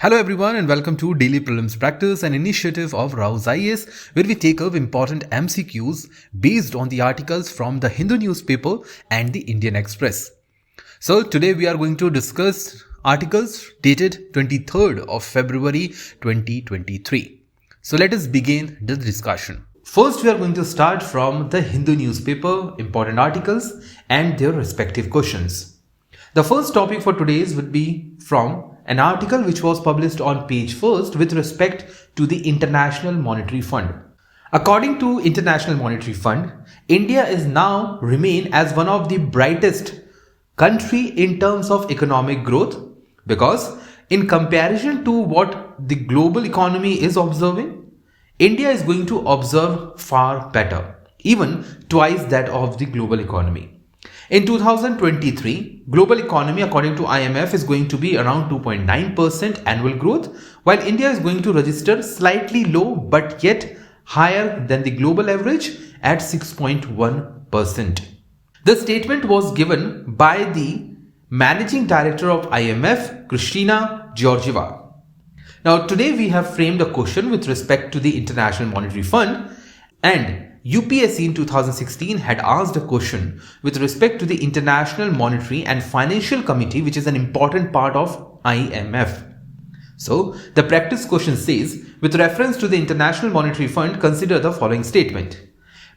Hello everyone and welcome to Daily Prelims Practice, an initiative of Raus IAS where we take up important MCQs based on the articles from the Hindu newspaper and the Indian Express. So today we are going to discuss articles dated 23rd of February 2023. So let us begin the discussion. First we are going to start from the Hindu newspaper, important articles and their respective questions. The first topic for today's would be from an article which was published on page 1st with respect to the International Monetary Fund. According to International Monetary Fund, India is now remain as one of the brightest country in terms of economic growth because in comparison to what the global economy is observing, India is going to observe far better, even twice that of the global economy. In 2023, global economy according to IMF is going to be around 2.9% annual growth, while India is going to register slightly low but yet higher than the global average at 6.1%. The statement was given by the Managing Director of IMF, Kristalina Georgieva. Now today we have framed a question with respect to the International Monetary Fund, and UPSC in 2016 had asked a question with respect to the International Monetary and Financial Committee, which is an important part of IMF. So the practice question says, with reference to the International Monetary Fund, consider the following statement.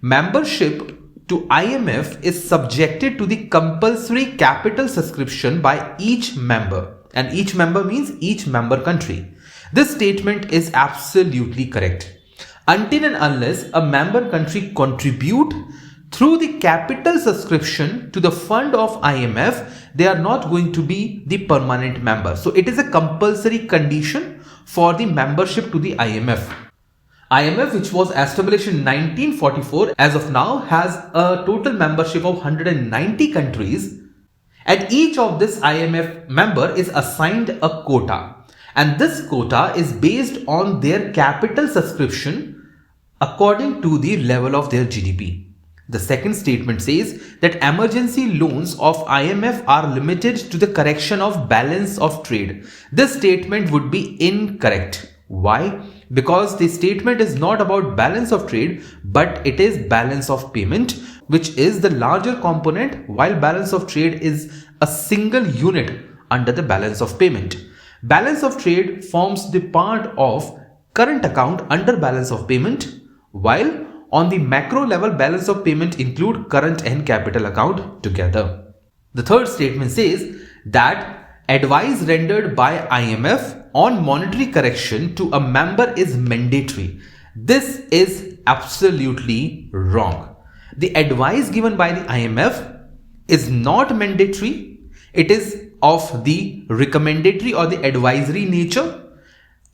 Membership to IMF is subjected to the compulsory capital subscription by each member, and each member means each member country. This statement is absolutely correct. Until and unless a member country contribute through the capital subscription to the fund of IMF, they are not going to be the permanent member. So it is a compulsory condition for the membership to the IMF. IMF, which was established in 1944, as of now has a total membership of 190 countries, and each of this IMF member is assigned a quota. And this quota is based on their capital subscription according to the level of their GDP. The second statement says that emergency loans of IMF are limited to the correction of balance of trade. This statement would be incorrect. Why? Because the statement is not about balance of trade, but it is balance of payment, which is the larger component, while balance of trade is a single unit under the balance of payment. Balance of trade forms the part of current account under balance of payment, while on the macro level, balance of payment include current and capital account together. The third statement says that advice rendered by IMF on monetary correction to a member is mandatory. This is absolutely wrong. The advice given by the IMF is not mandatory. It is of the recommendatory or the advisory nature.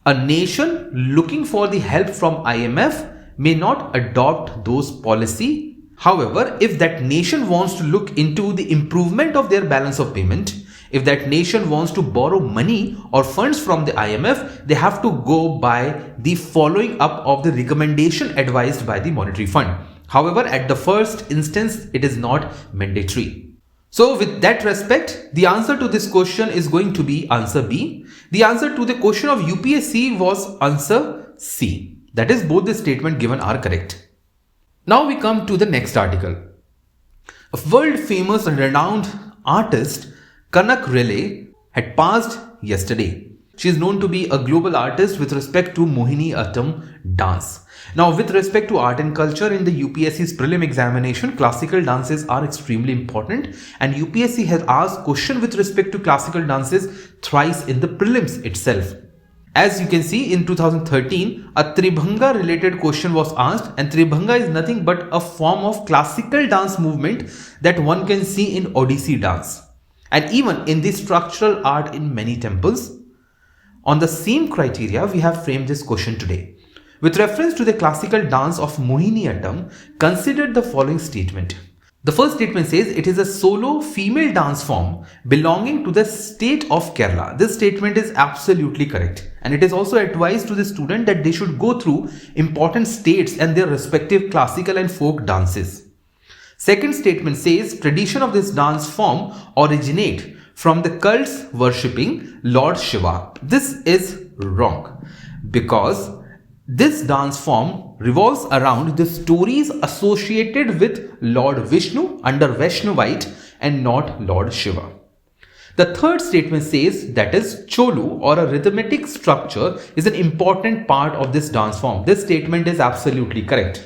A nation looking for the help from IMF may not adopt those policy. However, if that nation wants to look into the improvement of their balance of payment, if that nation wants to borrow money or funds from the IMF, they have to go by the following up of the recommendation advised by the Monetary Fund. However, at the first instance, it is not mandatory. So with that respect, the answer to this question is going to be answer B. The answer to the question of UPSC was answer C. That is, both the statement given are correct. Now we come to the next article. A world famous and renowned artist, Kanak Relay, had passed yesterday. She is known to be a global artist with respect to Mohiniyattam dance. Now, with respect to art and culture in the UPSC's prelim examination, classical dances are extremely important, and UPSC has asked question with respect to classical dances thrice in the prelims itself. As you can see, in 2013, a Tribhanga related question was asked, and Tribhanga is nothing but a form of classical dance movement that one can see in Odissi dance, and even in the structural art in many temples. On the same criteria, we have framed this question today. With reference to the classical dance of Mohiniyattam, consider the following statement. The first statement says it is a solo female dance form belonging to the state of Kerala. This statement is absolutely correct, and it is also advised to the student that they should go through important states and their respective classical and folk dances. Second statement says tradition of this dance form originate from the cults worshipping Lord Shiva. This is wrong because this dance form revolves around the stories associated with Lord Vishnu under Vaishnavite and not Lord Shiva. The third statement says that is Cholu or a rhythmic structure is an important part of this dance form. This statement is absolutely correct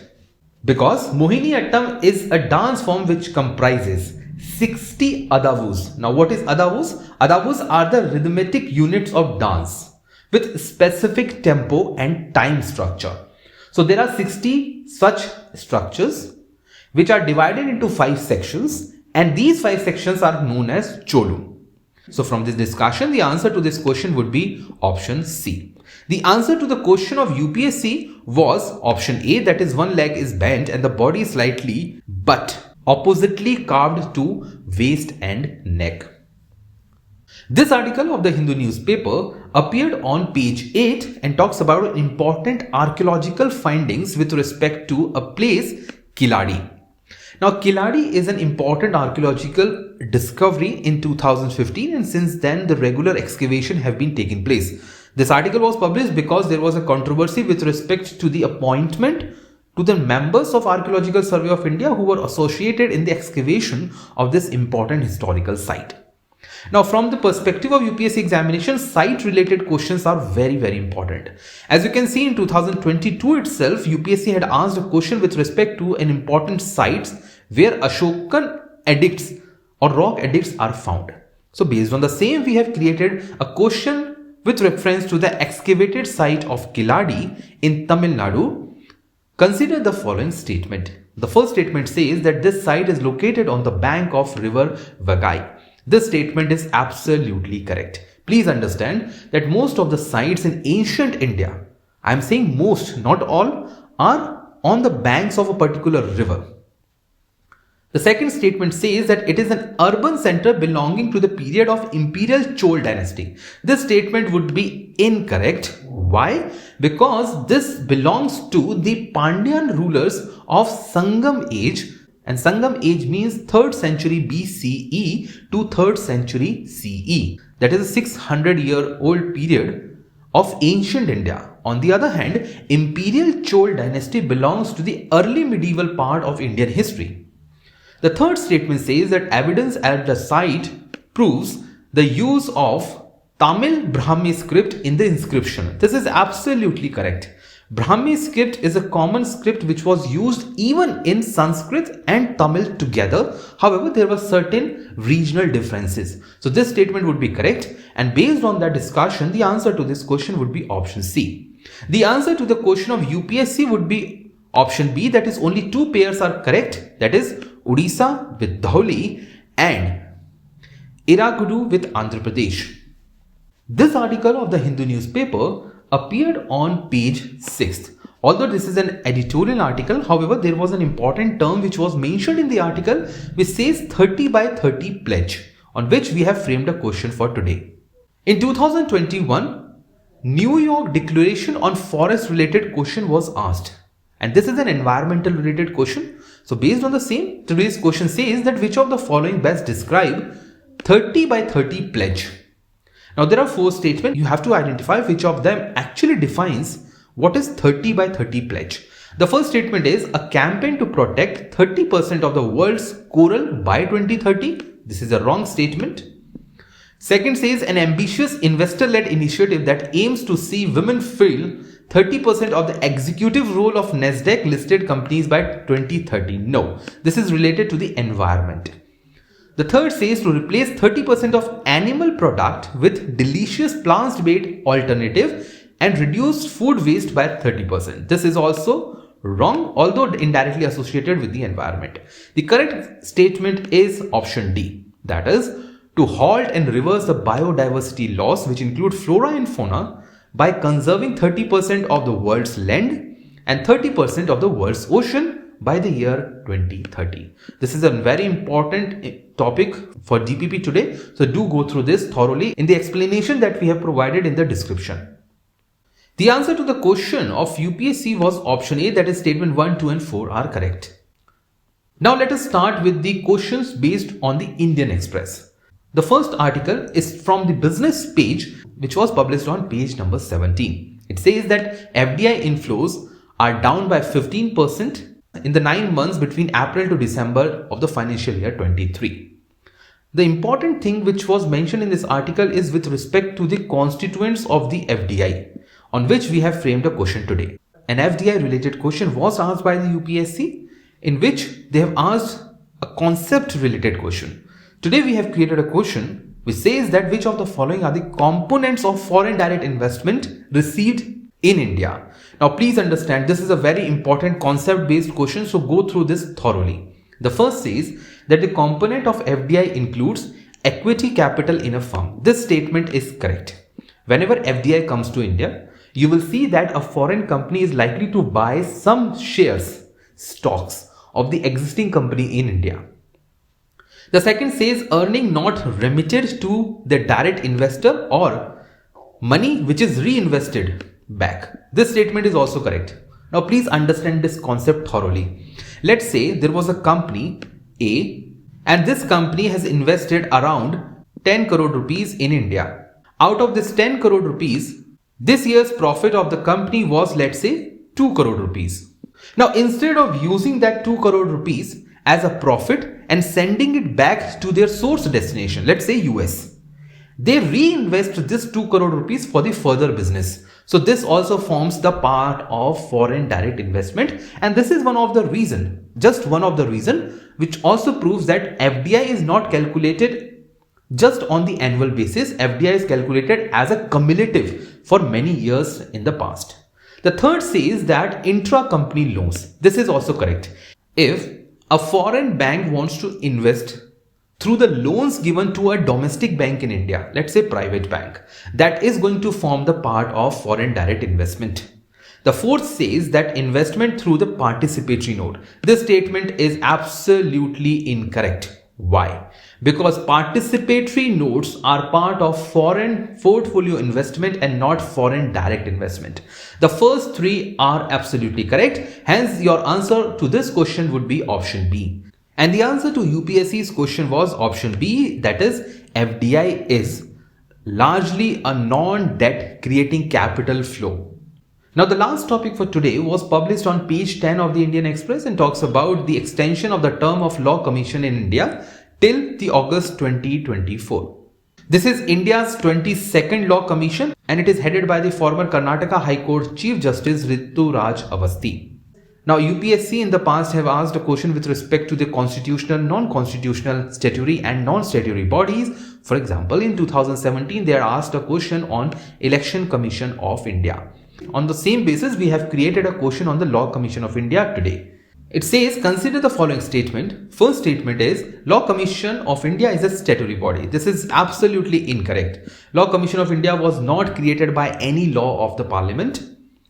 because Mohiniyattam is a dance form which comprises 60 adavus. Now what is adavus? Adavus are the rhythmic units of dance with specific tempo and time structure. So there are 60 such structures which are divided into 5 sections, and these 5 sections are known as Cholu. So from this discussion, the answer to this question would be option C. The answer to the question of UPSC was option A, that is one leg is bent and the body is slightly but oppositely carved to waist and neck. This article of the Hindu newspaper appeared on page 8 and talks about important archaeological findings with respect to a place, Kiladi. Now, Kiladi is an important archaeological discovery in 2015, and since then the regular excavation have been taking place. This article was published because there was a controversy with respect to the appointment to the members of Archaeological Survey of India who were associated in the excavation of this important historical site. Now, from the perspective of UPSC examination, site-related questions are very, very important. As you can see, in 2022 itself, UPSC had asked a question with respect to an important sites where Ashokan edicts or rock edicts are found. So, based on the same, we have created a question with reference to the excavated site of Kiladi in Tamil Nadu. Consider the following statement. The first statement says that this site is located on the bank of river Vagai. This statement is absolutely correct. Please understand that most of the sites in ancient India, I am saying most, not all, are on the banks of a particular river. The second statement says that it is an urban center belonging to the period of Imperial Chol dynasty. This statement would be incorrect. Why? Because this belongs to the Pandyan rulers of Sangam age. And Sangam age means 3rd century BCE to 3rd century CE. That is a 600-year-old period of ancient India. On the other hand, Imperial Chol dynasty belongs to the early medieval part of Indian history. The third statement says that evidence at the site proves the use of Tamil Brahmi script in the inscription. This is absolutely correct. Brahmi script is a common script which was used even in Sanskrit and Tamil together. However, there were certain regional differences. So this statement would be correct, and based on that discussion, the answer to this question would be option C. The answer to the question of UPSC would be option B, that is only 2 pairs are correct, that is Odisha with Dhauli and Iragudu with Andhra Pradesh. This article of the Hindu newspaper appeared on page 6. Although this is an editorial article, however, there was an important term which was mentioned in the article which says 30 by 30 pledge, on which we have framed a question for today. In 2021, New York Declaration on Forest related question was asked, and this is an environmental related question. So based on the same, today's question says that which of the following best describe 30 by 30 pledge. Now there are 4 statements. You have to identify which of them actually defines what is 30 by 30 pledge. The first statement is a campaign to protect 30% of the world's coral by 2030. This is a wrong statement. Second says an ambitious investor-led initiative that aims to see women fill 30% of the executive role of Nasdaq listed companies by 2030. No, this is related to the environment. The third says to replace 30% of animal product with delicious plant-based alternative and reduce food waste by 30%. This is also wrong, although indirectly associated with the environment. The correct statement is option D, that is to halt and reverse the biodiversity loss which include flora and fauna by conserving 30% of the world's land and 30% of the world's ocean by the year 2030. This is a very important topic for DPP today. So do go through this thoroughly in the explanation that we have provided in the description. The answer to the question of UPSC was option A, that is statement 1, 2 and 4 are correct. Now let us start with the questions based on the Indian Express. The first article is from the business page, which was published on page number 17. It says that FDI inflows are down by 15% in the 9 months between April to December of the financial year 23. The important thing which was mentioned in this article is with respect to the constituents of the FDI, on which we have framed a question today. An FDI related question was asked by the UPSC, in which they have asked a concept related question. Today we have created a question which says that which of the following are the components of foreign direct investment received in India. Now please understand, this is a very important concept based question, so go through this thoroughly. The first says that the component of FDI includes equity capital in a firm. This statement is correct. Whenever FDI comes to India, you will see that a foreign company is likely to buy some shares, stocks of the existing company in India. The second says earning not remitted to the direct investor or money which is reinvested back. This statement is also correct. Now please understand this concept thoroughly. Let's say there was a company A and this company has invested around 10 crore rupees in India. Out of this 10 crore rupees, this year's profit of the company was, let's say, 2 crore rupees. Now instead of using that 2 crore rupees as a profit and sending it back to their source destination, let's say US, they reinvest this 2 crore rupees for the further business. So this also forms the part of foreign direct investment, and this is one of the reason, just one of the reason, which also proves that FDI is not calculated just on the annual basis. FDI is calculated as a cumulative for many years in the past. The third says that intra-company loans. This is also correct. If a foreign bank wants to invest through the loans given to a domestic bank in India, let's say private bank, that is going to form the part of foreign direct investment. The fourth says that investment through the participatory note. This statement is absolutely incorrect. Why? Because participatory notes are part of foreign portfolio investment and not foreign direct investment. The first three are absolutely correct. Hence, your answer to this question would be option B. And the answer to UPSC's question was option B, that is FDI is largely a non-debt creating capital flow. Now the last topic for today was published on page 10 of the Indian Express and talks about the extension of the term of Law Commission in India till the August 2024. This is India's 22nd Law Commission and it is headed by the former Karnataka High Court Chief Justice Ritu Raj Avasthi. Now UPSC in the past have asked a question with respect to the constitutional, non-constitutional, statutory and non-statutory bodies. For example, in 2017 they are asked a question on Election Commission of India. On the same basis, we have created a question on the Law Commission of India today. It says, consider the following statement. First statement is, Law Commission of India is a statutory body. This is absolutely incorrect. Law Commission of India was not created by any law of the Parliament.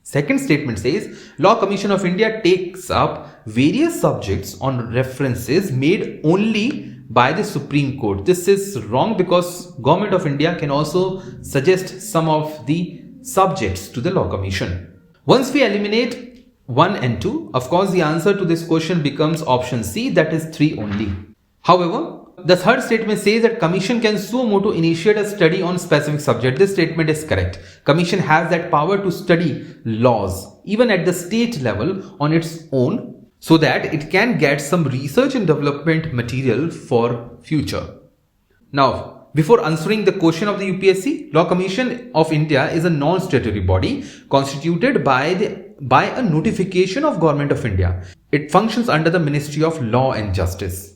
Second statement says, Law Commission of India takes up various subjects on references made only by the Supreme Court. This is wrong because Government of India can also suggest some of the subjects to the Law Commission. Once we eliminate 1 and 2, of course the answer to this question becomes option C, that is 3 only. However, the third statement says that Commission can suo motu initiate a study on specific subject. This statement is correct. Commission has that power to study laws even at the state level on its own so that it can get some research and development material for future. Now, before answering the question of the UPSC, Law Commission of India is a non-statutory body constituted by a notification of Government of India. It functions under the Ministry of Law and Justice.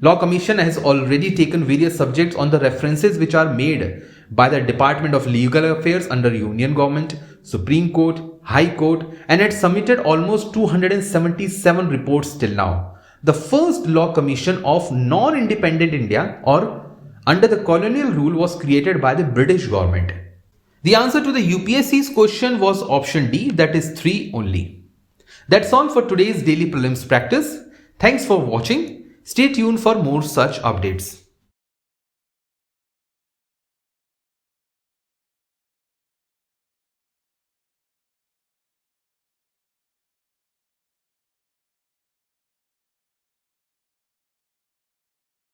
Law Commission has already taken various subjects on the references which are made by the Department of Legal Affairs under Union Government, Supreme Court, High Court, and had submitted almost 277 reports till now. The first Law Commission of non-independent India or under the colonial rule was created by the British government. The answer to the UPSC's question was option D, that is 3 only. That's all for today's Daily Prelims Practice. Thanks for watching. Stay tuned for more such updates.